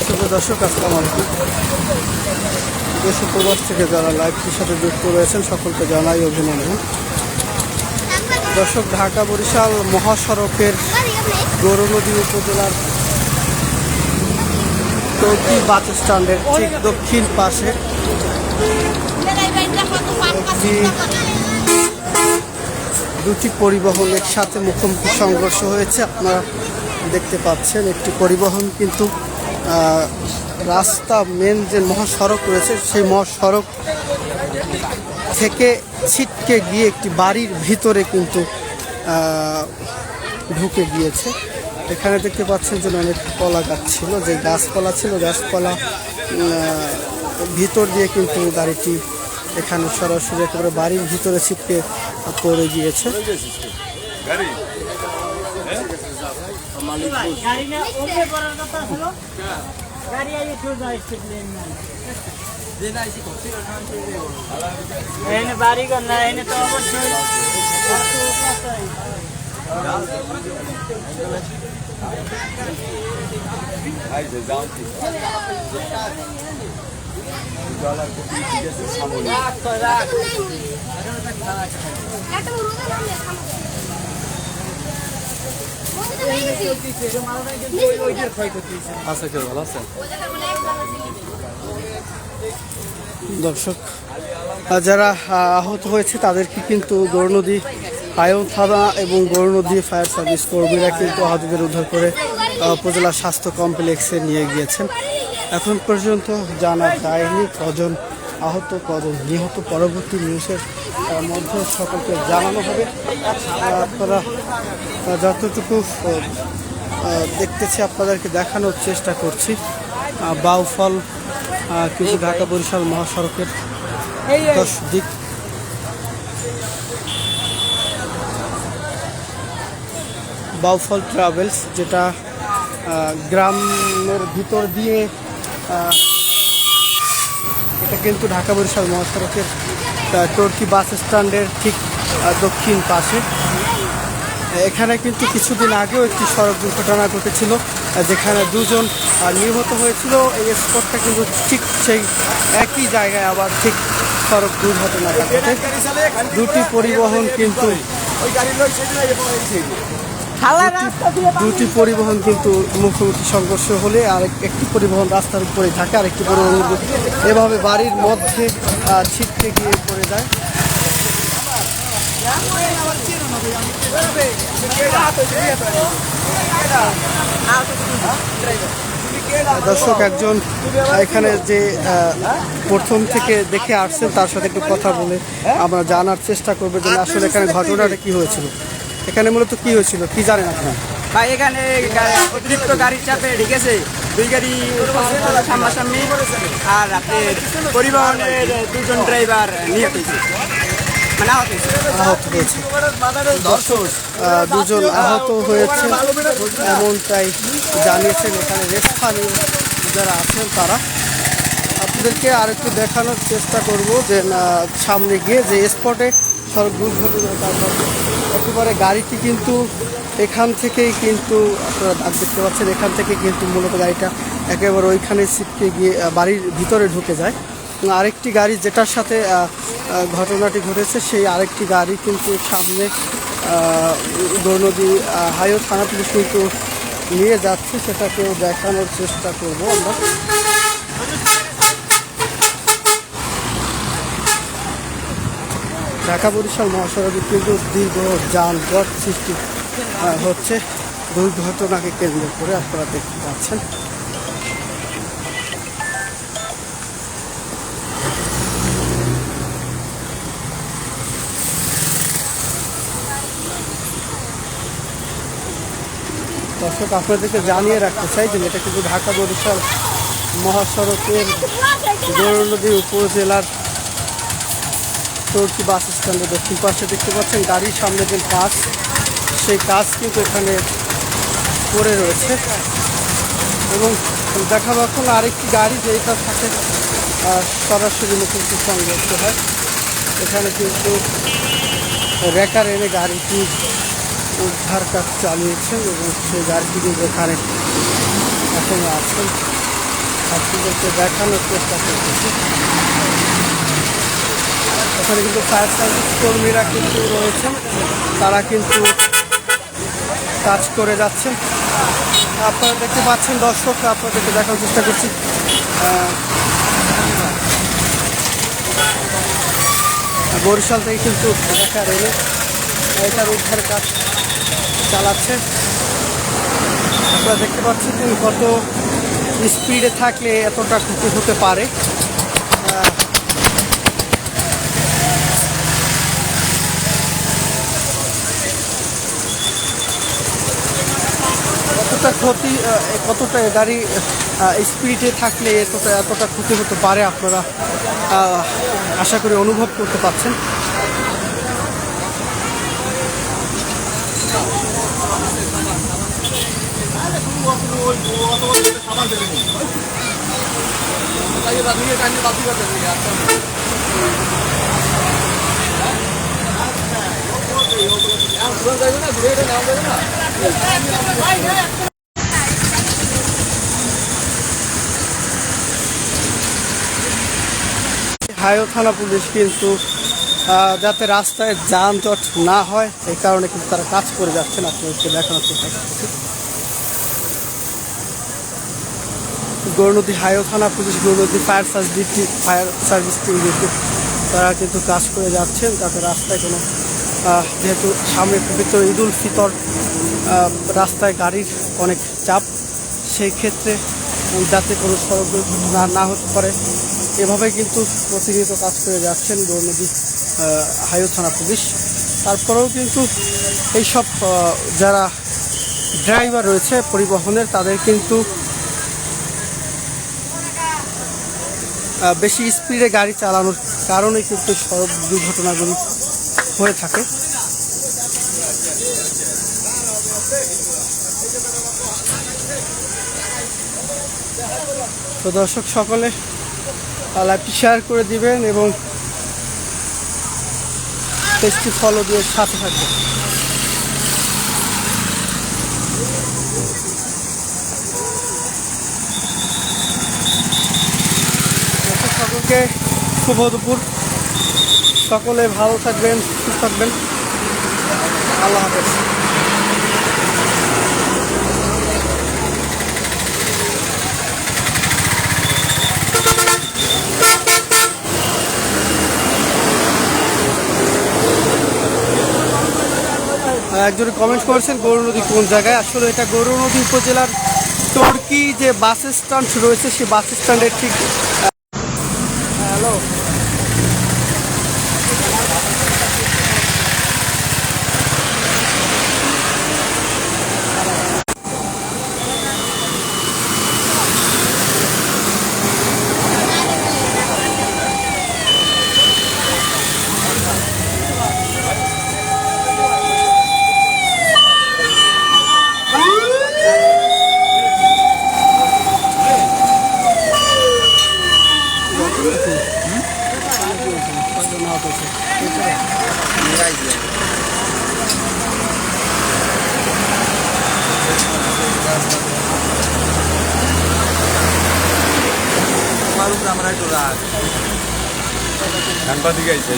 শুভ দর্শক, আসসালামু আলাইকুম। দেশ ও প্রবাস থেকে যারা লাইভটির সাথে যুক্ত রয়েছেন সকলকে জানাই অভিনন্দন। দর্শক, ঢাকা বরিশাল মহাসড়কের গৌরনদী উপজেলার চৌকি বাস স্ট্যান্ডের ঠিক দক্ষিণ পাশে দুটি পরিবহন একসাথে মুখোমুখি সংঘর্ষ হয়েছে। আপনারা দেখতে পাচ্ছেন একটি পরিবহন কিন্তু রাস্তা মেন যে মহাসড়ক রয়েছে সেই মহাসড়ক থেকে ছিটকে গিয়ে একটি বাড়ির ভিতরে কিন্তু ঢুকে গিয়েছে। এখানে দেখতে পাচ্ছেন যে অনেক কলা গাছ ছিল, যে গাছপালা ছিল, গাছপালা ভিতর দিয়ে কিন্তু গাড়িটি এখানে সরাসরি একেবারে বাড়ির ভিতরে ছিটকে পড়ে গিয়েছে। দর্শক, যারা আহত হয়েছে তাদেরকে কিন্তু গৌরনদী আয়ন থানা এবং গৌরনদী ফায়ার সার্ভিস কর্মীরা কিন্তু আহতদের উদ্ধার করে উপজেলা স্বাস্থ্য কমপ্লেক্সে নিয়ে গিয়েছেন। এখন পর্যন্ত জানা যায়নি কজন আহত কজন নিহত। পরবর্তী নিউজের মধ্যে সকলকে জানানো হবে। আপনারা যতটুকু দেখতেছি আপনাদেরকে দেখানোর চেষ্টা করছি। বাউফল কিন্তু ঢাকা বরিশাল মহাসড়কের 10 দিক বাউফল ট্রাভেলস, যেটা গ্রামের ভিতর দিয়ে এটা কিন্তু ঢাকা বরিশাল মহাসড়কের টর্কি বাস স্ট্যান্ডের ঠিক দক্ষিণ পাশে। এখানে কিন্তু কিছুদিন আগেও একটি সড়ক দুর্ঘটনা ঘটেছিল যেখানে দুজন নিহত হয়েছিল। এই স্পটটা কিন্তু ঠিক সেই একই জায়গায় আবার ঠিক সড়ক দুর্ঘটনা ঘটেছে। দুটি পরিবহন কিন্তু মুখোমুখি সংঘর্ষ হলে একটি পরিবহন রাস্তার উপরে থাকে, আরেকটি পরিবহন এভাবে বাড়ির মধ্যে ছিটকে গিয়ে পড়ে যায়। দর্শক, একজন এখানে যে প্রথম থেকে দেখে আসছেন তার সাথে একটু কথা বলে আমরা জানার চেষ্টা করবো যে আসলে এখানে ঘটনাটা কি হয়েছিল, এখানে মূলত কি হয়েছিল, কি জানেন আপনার? ভাই, এখানে অতিরিক্ত গাড়ির চাপে ঢেকেছে, দুই গাড়ি সামনাসামনি, আর আপনার পরিবহনের দুজন ড্রাইভার নিহত হয়েছে, মানে আহত হয়েছে। দুজন আহত হয়েছে এমনটাই জানিয়েছেন এখানে স্থানীয় যারা আছেন তারা। আপনাদেরকে আরেকটু দেখানোর চেষ্টা করব যে সামনে গিয়ে যে স্পটে সড়ক দুর্ঘটনা একেবারে গাড়িটি কিন্তু এখান থেকেই কিন্তু আপনারা দেখতে পাচ্ছেন, এখান থেকে কিন্তু মূলত গাড়িটা একেবারে ওইখানে ছিটকে গিয়ে বাড়ির ভিতরে ঢুকে যায়। আরেকটি গাড়ি যেটার সাথে ঘটনাটি ঘটেছে সেই আরেকটি গাড়ি কিন্তু সামনে গৌরনদী হাইওয়ে থানা পুলিশ কিন্তু নিয়ে যাচ্ছে, সেটাকেও দেখানোর চেষ্টা করব আমরা। ঢাকা বরিশাল মহাসড়কে কিন্তু দীর্ঘ যানজট সৃষ্টি হচ্ছে দুর্ঘটনাকে কেন্দ্র করে, আপনারা দেখতে পাচ্ছেন। দর্শক, আপনাদেরকে জানিয়ে রাখতে চাই যে এটা কিন্তু ঢাকা বরিশাল মহাসড়কের গৌরনদী উপজেলার চৌকি বাস স্ট্যান্ডের দক্ষিণ পাশে দেখতে পাচ্ছেন গাড়ির সামনে যে কাজ, সেই কাজ কিন্তু এখানে পড়ে রয়েছে এবং দেখাবো এখন আরেকটি গাড়ি যেটার সাথে সরাসরি মুখোমুখি সংঘর্ষ হয়। এখানে কিন্তু রেকার এনে গাড়িটি উদ্ধার কাজ চালিয়েছেন এবং সেই গাড়িটি যেখানে এখনো আছেন আপনাদেরকে দেখানোর চেষ্টা করতেছি। এখানে কিন্তু ফায়ার সার্ভিস কর্মীরা কিন্তু রয়েছেন, তারা কিন্তু কাজ করে যাচ্ছেন। আপনারা দেখতে পাচ্ছেন দর্শক, আপনাদেরকে দেখানোর চেষ্টা করছি। বরিশাল থেকে কিন্তু ঢাকা রেলে এটার উদ্ধার কাজ চালাচ্ছে। আপনারা দেখতে পাচ্ছেন কত স্পিডে থাকলে এতটা ক্ষতি হতে পারে। কতটা ক্ষতি, কতটা গাড়ি স্পিডে থাকলে এতটা ক্ষতি হতে পারে আপনারা আশা করি অনুভব করতে পারছেন। হাইও থানা পুলিশ কিন্তু যাতে রাস্তায় যানজট না হয় এই কারণে কিন্তু তারা কাজ করে যাচ্ছেন। আপনাদেরকে দেখানোর চেষ্টা করছি। গৌরনদী হাইও থানা police, Gournadi fire service team কিন্তু তারা কিন্তু কাজ করে যাচ্ছেন যাতে রাস্তায় কোনো যেহেতু সামনে পবিত্র ঈদুল ফিতর, রাস্তায় গাড়ির অনেক চাপ, সেই ক্ষেত্রে যাতে কোনো সড়ক দুর্ঘটনা না হতে পারে এভাবে কিন্তু প্রতিনিয়ত কাজ করে যাচ্ছেন গৌরনদী হাইও থানা পুলিশ। তারপরেও কিন্তু এইসব যারা ড্রাইভার রয়েছে পরিবহনের, তাদের কিন্তু বেশি স্পিডে গাড়ি চালানোর কারণে কিন্তু সড়ক দুর্ঘটনাগুলি হয়ে থাকে। তো দর্শক সকলে লাইভটি শেয়ার করে দিবেন এবং পেজটি ফলো দিয়ে সাথে থাকবেন। সকলকে শুভ দুপুর, সকলে ভালো থাকবেন, সুস্থ থাকবেন। আল্লাহ হাফেজ। একজন কমেন্ট করেছেন গৌরনদী কোন জায়গায়, আসলে এটা গৌরনদী উপজেলার টর্কি যে বাস স্ট্যান্ড রয়েছে সেই বাস স্ট্যান্ডের ঠিক হ্যালো আমরা একটু রাত ধানবাদি গাইছে